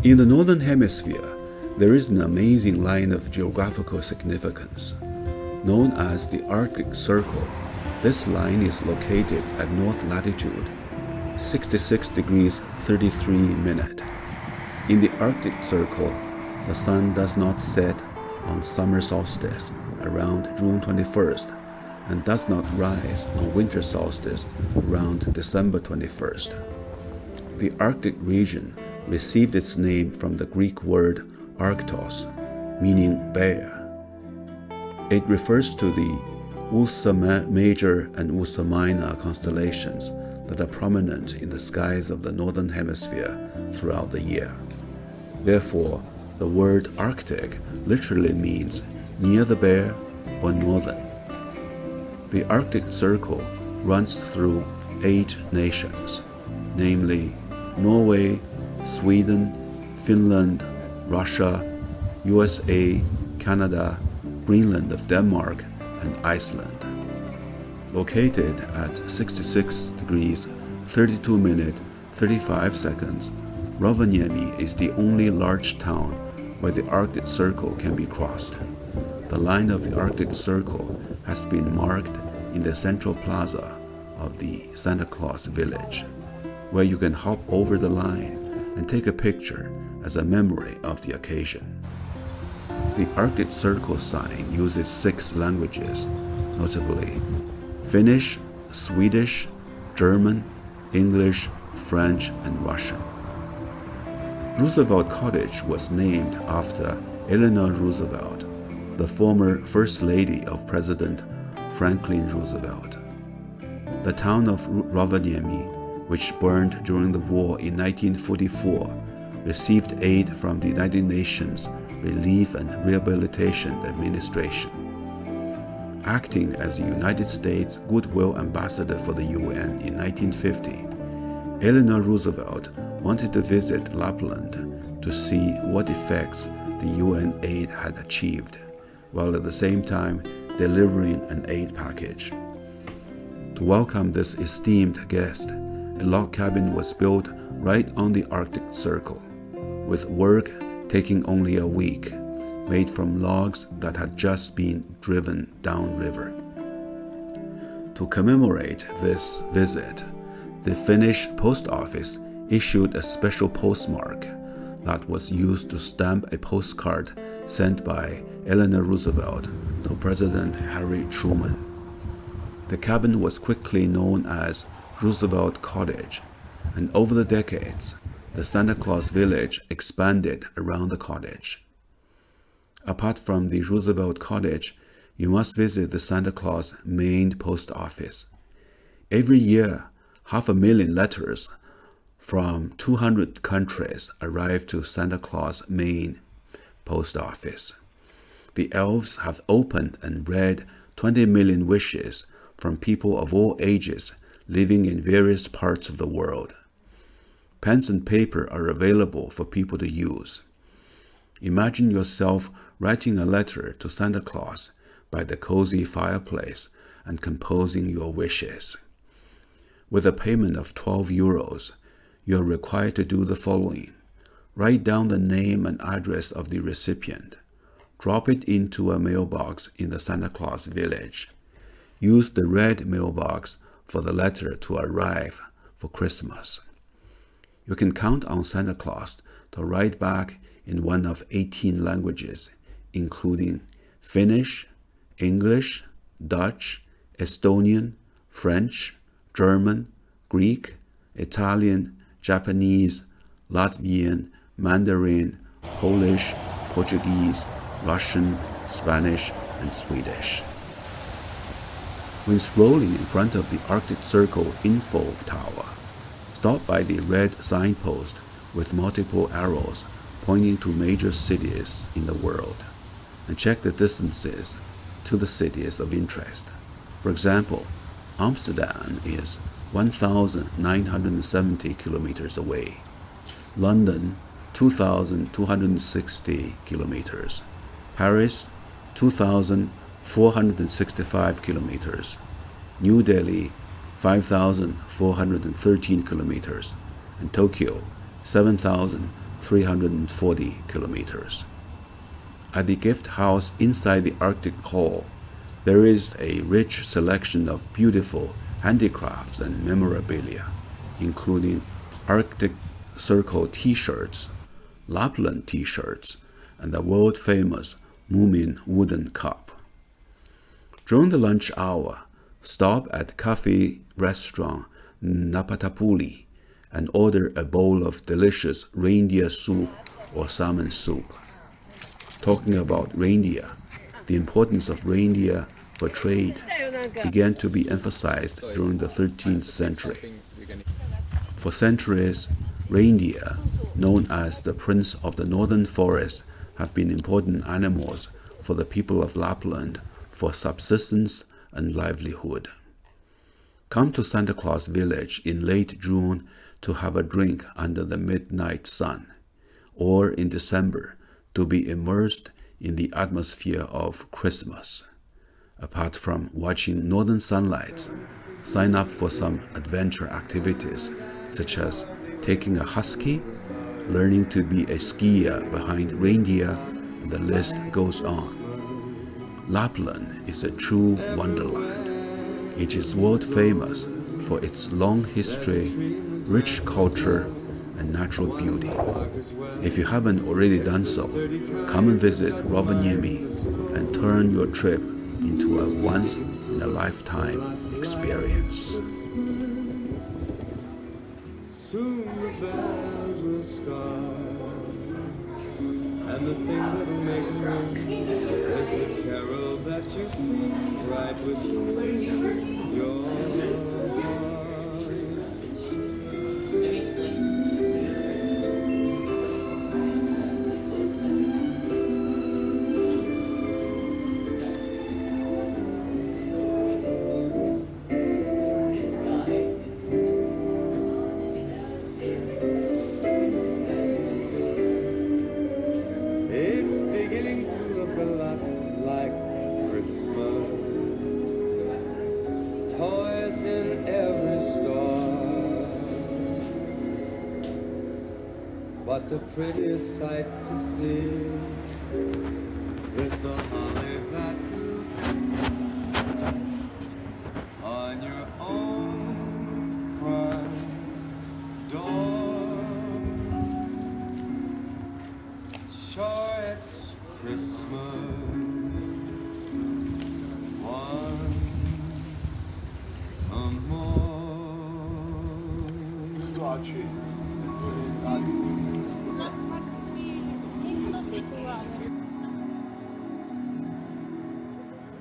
In the Northern Hemisphere, there is an amazing line of geographical significance. Known as the Arctic Circle, this line is located at north latitude 66 degrees 33 minutes. In the Arctic Circle, the sun does not set on summer solstice around June 21st and does not rise on winter solstice around December 21st. The Arctic region received its name from the Greek word Arctos, meaning bear. It refers to the Ursa Major and Ursa Minor constellations that are prominent in the skies of the Northern Hemisphere throughout the year. Therefore, the word Arctic literally means near the bear or northern. The Arctic Circle runs through 8 nations, namely Norway, Sweden, Finland, Russia, USA, Canada, Greenland of Denmark, and Iceland. Located at 66 degrees 32 minutes 35 seconds, Rovaniemi is the only large town where the Arctic Circle can be crossed. The line of the Arctic Circle has been marked in the central plaza of the Santa Claus village, where you can hop over the line and take a picture as a memory of the occasion. The Arctic Circle sign uses 6 languages, notably Finnish, Swedish, German, English, French, and Russian. Roosevelt Cottage was named after Eleanor Roosevelt, the former First Lady of President Franklin Roosevelt. The town of Rovaniemi, which burned during the war in 1944, received aid from the United Nations Relief and Rehabilitation Administration. Acting as the United States Goodwill Ambassador for the UN in 1950, Eleanor Roosevelt wanted to visit Lapland to see what effects the UN aid had achieved, while at the same time delivering an aid package. To welcome this esteemed guest, a log cabin was built right on the Arctic Circle, with work taking only a week, made from logs that had just been driven downriver. To commemorate this visit, the Finnish post office issued a special postmark that was used to stamp a postcard sent by Eleanor Roosevelt to President Harry Truman. The cabin was quickly known as Roosevelt Cottage, and over the decades, the Santa Claus village expanded around the cottage. Apart from the Roosevelt Cottage, you must visit the Santa Claus main post office. Every year, 500,000 letters from 200 countries arrive to Santa Claus main post office. The elves have opened and read 20 million wishes from people of all ages living in various parts of the world. Pens and paper are available for people to use. Imagine yourself writing a letter to Santa Claus by the cozy fireplace and composing your wishes. With a payment of 12 euros, you are required to do the following. Write down the name and address of the recipient. Drop it into a mailbox in the Santa Claus village. Use the red mailbox for the letter to arrive for Christmas. You can count on Santa Claus to write back in one of 18 languages, including Finnish, English, Dutch, Estonian, French, German, Greek, Italian, Japanese, Latvian, Mandarin, Polish, Portuguese, Russian, Spanish, and Swedish. When strolling in front of the Arctic Circle info tower, stop by the red signpost with multiple arrows pointing to major cities in the world, and check the distances to the cities of interest. For example, Amsterdam is 1,970 kilometers away, London 2,260 kilometers, Paris 2,465 kilometers, New Delhi 5,413 kilometers, and Tokyo 7,5 340 kilometers. At the gift house inside the Arctic Hall, there is a rich selection of beautiful handicrafts and memorabilia, including Arctic Circle t-shirts, Lapland t-shirts, and the world-famous Moomin wooden cup. During the lunch hour, stop at cafe restaurant Napatapuli and order a bowl of delicious reindeer soup or salmon soup. Talking about reindeer, the importance of reindeer for trade began to be emphasized during the 13th century. For centuries, reindeer, known as the Prince of the Northern Forest, have been important animals for the people of Lapland for subsistence and livelihood. Come to Santa Claus Village in late June to have a drink under the midnight sun, or in December to be immersed in the atmosphere of Christmas. Apart from watching northern sunlights, sign up for some adventure activities such as taking a husky, learning to be a skier behind reindeer, and the list goes on. Lapland is a true wonderland. It is world famous for its long history, rich culture, and natural beauty. If you haven't already done so, come and visit Rovaniemi and turn your trip into a once-in-a-lifetime experience. Soon the bells will start, and the thing that'll make them ring is the carol that you sing right within your heart. It's beginning to look a lot like Christmas. Toys in every store, but the prettiest sight to see is the holly that you put on your own front door. Sure, it's Christmas once a more.